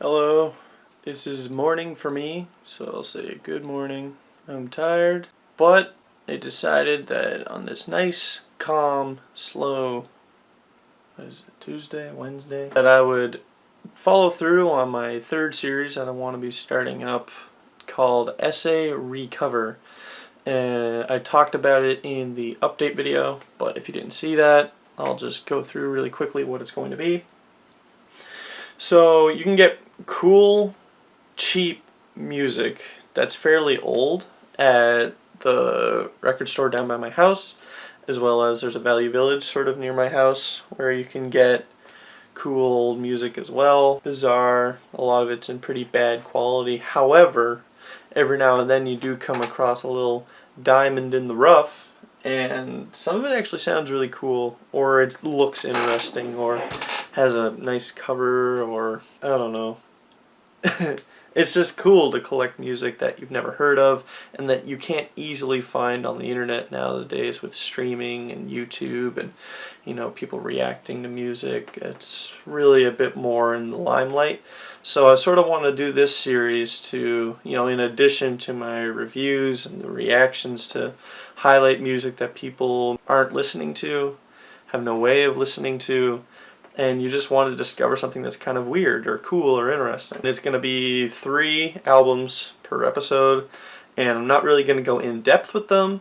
Hello, this is morning for me, so I'll say good morning. I'm tired, but I decided that on this nice, calm, slow, what is it, Tuesday, Wednesday, that I would follow through on my third series that I want to be starting up called Essay Recover. And I talked about it in the update video, but if you didn't see that, I'll just go through really quickly what it's going to be. So you can get cool, cheap music that's fairly old at the record store down by my house, as well as there's a Value Village sort of near my house where you can get cool old music as well. Bizarre, a lot of it's in pretty bad quality. However, every now and then you do come across a little diamond in the rough, and some of it actually sounds really cool, or it looks interesting, or has a nice cover, or I don't know. It's just cool to collect music that you've never heard of and that you can't easily find on the internet nowadays with streaming and YouTube and, you know, people reacting to music. It's really a bit more in the limelight. So I sort of want to do this series to, you know, in addition to my reviews and the reactions, to highlight music that people aren't listening to, have no way of listening to, and you just want to discover something that's kind of weird or cool or interesting. It's going to be 3 albums per episode, and I'm not really going to go in depth with them,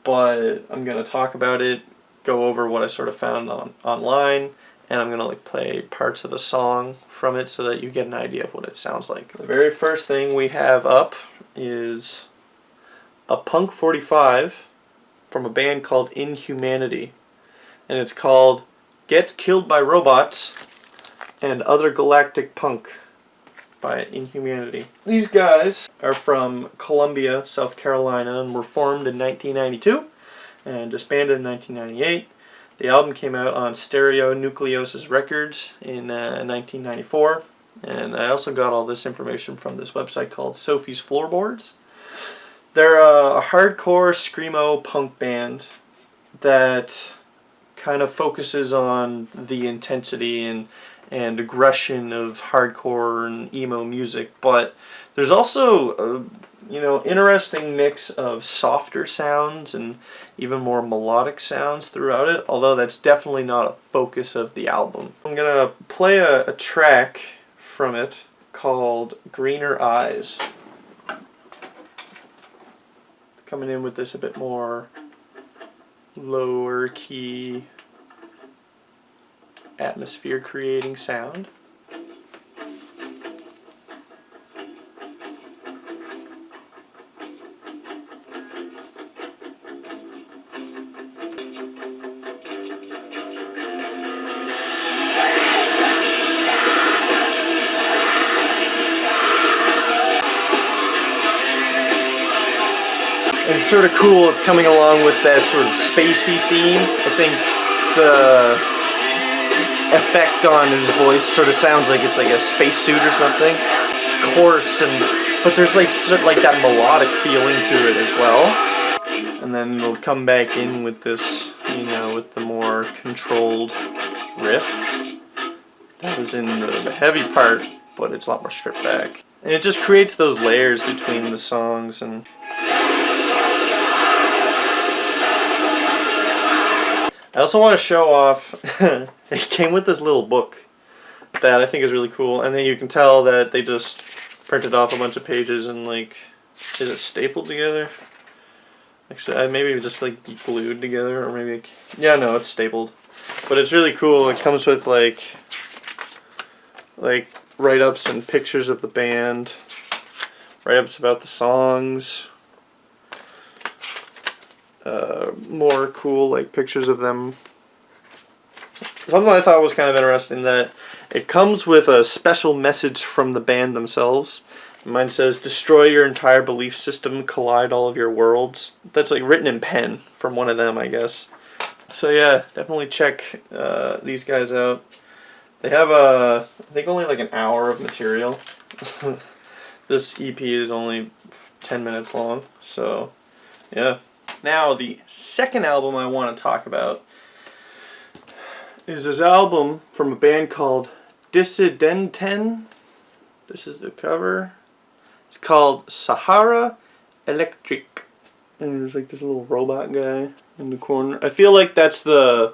but I'm going to talk about it, go over what I sort of found online, and I'm going to play parts of a song from it so that you get an idea of what it sounds like. The very first thing we have up is a Punk 45 from a band called Inhumanity, and it's called Get Killed by Robots and Other Galactic Punk by Inhumanity. These guys are from Columbia, South Carolina, and were formed in 1992 and disbanded in 1998. The album came out on Stereo Nucleosis Records in 1994, and I also got all this information from this website called Sophie's Floorboards. They're a hardcore screamo punk band that kind of focuses on the intensity and aggression of hardcore and emo music, but there's also a interesting mix of softer sounds and even more melodic sounds throughout it, although that's definitely not a focus of the album. I'm gonna play a track from it called Greener Eyes. Coming in with this a bit more lower key, atmosphere creating sound. And it's sort of cool, it's coming along with that sort of spacey theme. I think the effect on his voice sort of sounds like it's like a spacesuit or something. Coarse, but there's like that melodic feeling to it as well. And then it'll come back in with this, you know, with the more controlled riff. That was in the heavy part, but it's a lot more stripped back. And it just creates those layers between the songs. And I also want to show off, it came with this little book that I think is really cool, and then you can tell that they just printed off a bunch of pages and is it stapled together? Actually, maybe just glued together, or maybe, yeah, no, it's stapled. But it's really cool. It comes with like write-ups and pictures of the band, write-ups about the songs, more cool pictures of them. Something I thought was kind of interesting, that it comes with a special message from the band themselves. Mine says, "Destroy your entire belief system, collide all of your worlds." That's written in pen from one of them, I guess. So yeah, definitely check these guys out. They have I think only an hour of material. This EP is only 10 minutes long, so yeah. Now, the second album I want to talk about is this album from a band called Dissidenten. This is the cover. It's called Sahara Electric. And there's like this little robot guy in the corner. I feel like that's the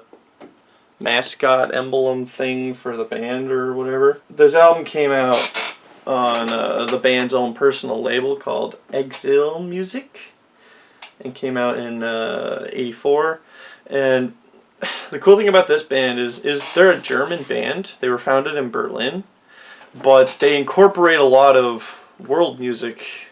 mascot emblem thing for the band or whatever. This album came out on the band's own personal label called Exile Music, and came out in '84. And the cool thing about this band is they're a German band. They were founded in Berlin, but they incorporate a lot of world music,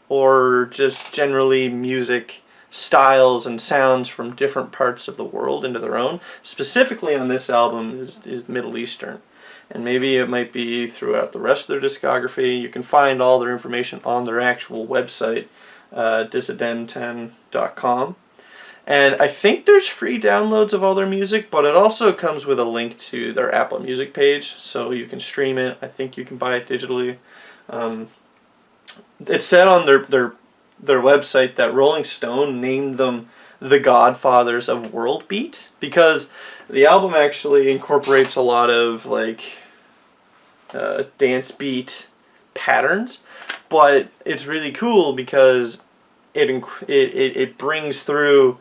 or just generally music styles and sounds from different parts of the world into their own. Specifically on this album is Middle Eastern. And maybe it might be throughout the rest of their discography. You can find all their information on their actual website, dissident10.com. And I think there's free downloads of all their music, but it also comes with a link to their Apple Music page, so you can stream it. I think you can buy it digitally. It said on their website that Rolling Stone named them the godfathers of world beat, because the album actually incorporates a lot of like dance beat patterns, but it's really cool because it brings through,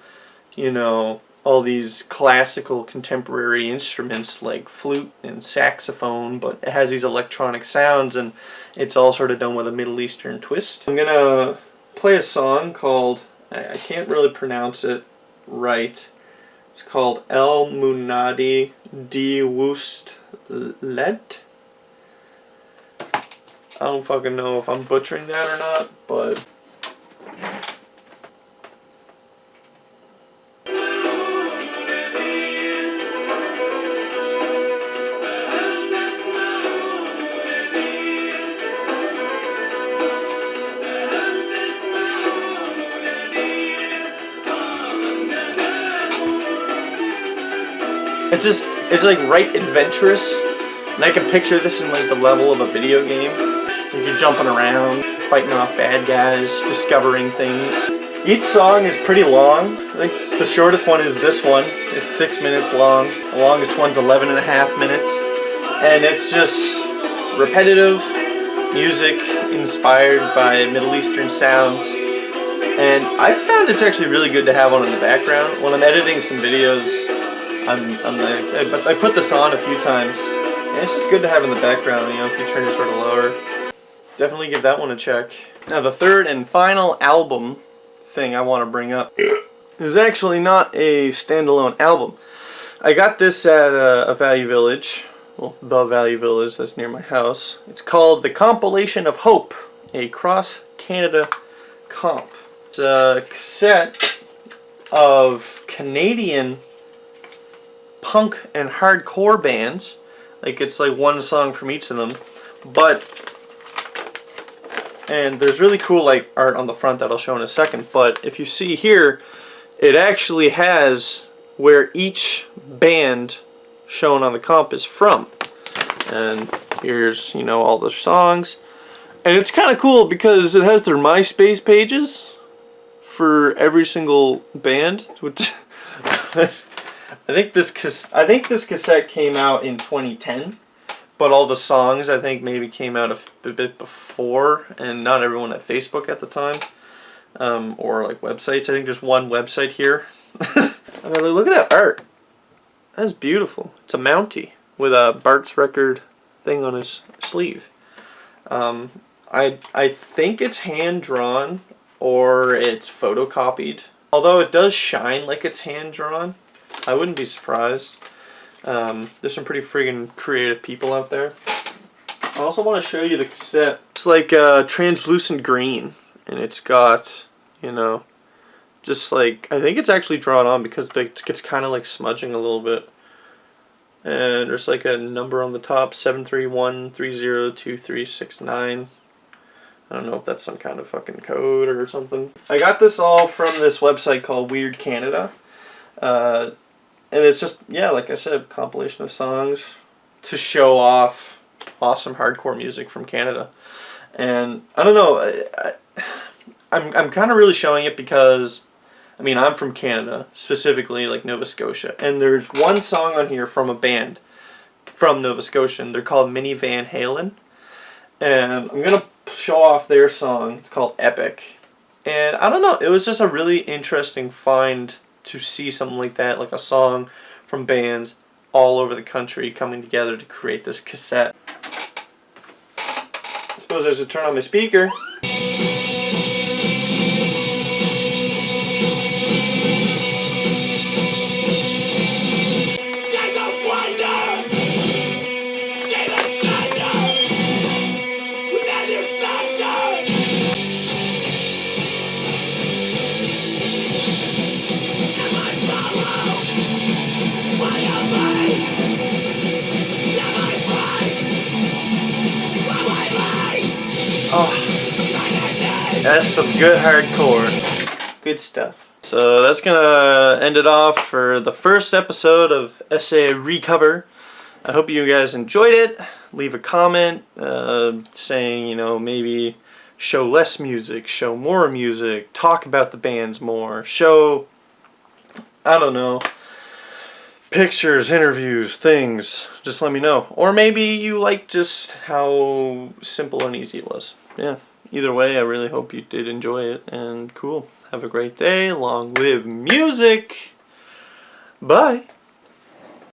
you know, all these classical contemporary instruments like flute and saxophone, but it has these electronic sounds, and it's all sort of done with a Middle Eastern twist. I'm gonna play a song called, I can't really pronounce it right. It's called El Munadi di Wust Let. I don't fucking know if I'm butchering that or not, but it's like right adventurous, and I can picture this in like the level of a video game. You're jumping around, fighting off bad guys, discovering things. Each song is pretty long. I think the shortest one is this one. It's 6 minutes long. The longest one's 11.5 minutes. And it's just repetitive music inspired by Middle Eastern sounds. And I found it's actually really good to have on in the background. When I'm editing some videos, I put this on a few times. And it's just good to have in the background, you know, if you turn it sort of lower. Definitely give that one a check. Now the third and final album thing I want to bring up is actually not a standalone album. I got this at a Value Village, well, the Value Village that's near my house. It's called The Compilation of Hope, a cross-Canada comp. It's a cassette of Canadian punk and hardcore bands. Like, it's like one song from each of them, and there's really cool like art on the front that I'll show in a second, but if you see here, it actually has where each band shown on the comp is from. And here's, you know, all the songs. And it's kind of cool because it has their MySpace pages for every single band, which I think this cassette came out in 2010. But all the songs, I think, maybe came out a bit before, and not everyone had Facebook at the time, or like websites. I think there's one website here. I mean, look at that art. That's beautiful. It's a Mountie with a Bart's record thing on his sleeve. I think it's hand drawn or it's photocopied. Although it does shine like it's hand drawn, I wouldn't be surprised. There's some pretty friggin' creative people out there. I also want to show you the cassette. It's like translucent green, and it's got, you know, just like, I think it's actually drawn on because it gets kind of like smudging a little bit. And there's like a number on the top, 731302369. I don't know if that's some kind of fucking code or something. I got this all from this website called Weird Canada. And it's just, yeah, like I said, a compilation of songs to show off awesome hardcore music from Canada. And I don't know, I'm kind of really showing it because, I mean, I'm from Canada, specifically like Nova Scotia. And there's one song on here from a band from Nova Scotia, and they're called Mini Van Halen. and I'm gonna show off their song. It's called Epic. And I don't know, it was just a really interesting find to see something like that, like a song from bands all over the country coming together to create this cassette. I suppose I should turn on my speaker. Oh, that's some good hardcore. Good stuff. So that's gonna end it off for the first episode of Essay Recover. I hope you guys enjoyed it. Leave a comment saying, you know, maybe show less music, show more music, talk about the bands more, show, I don't know, pictures, interviews, things. Just let me know. Or maybe you like just how simple and easy it was. Yeah. Either way, I really hope you did enjoy it. And cool. Have a great day. Long live music. Bye.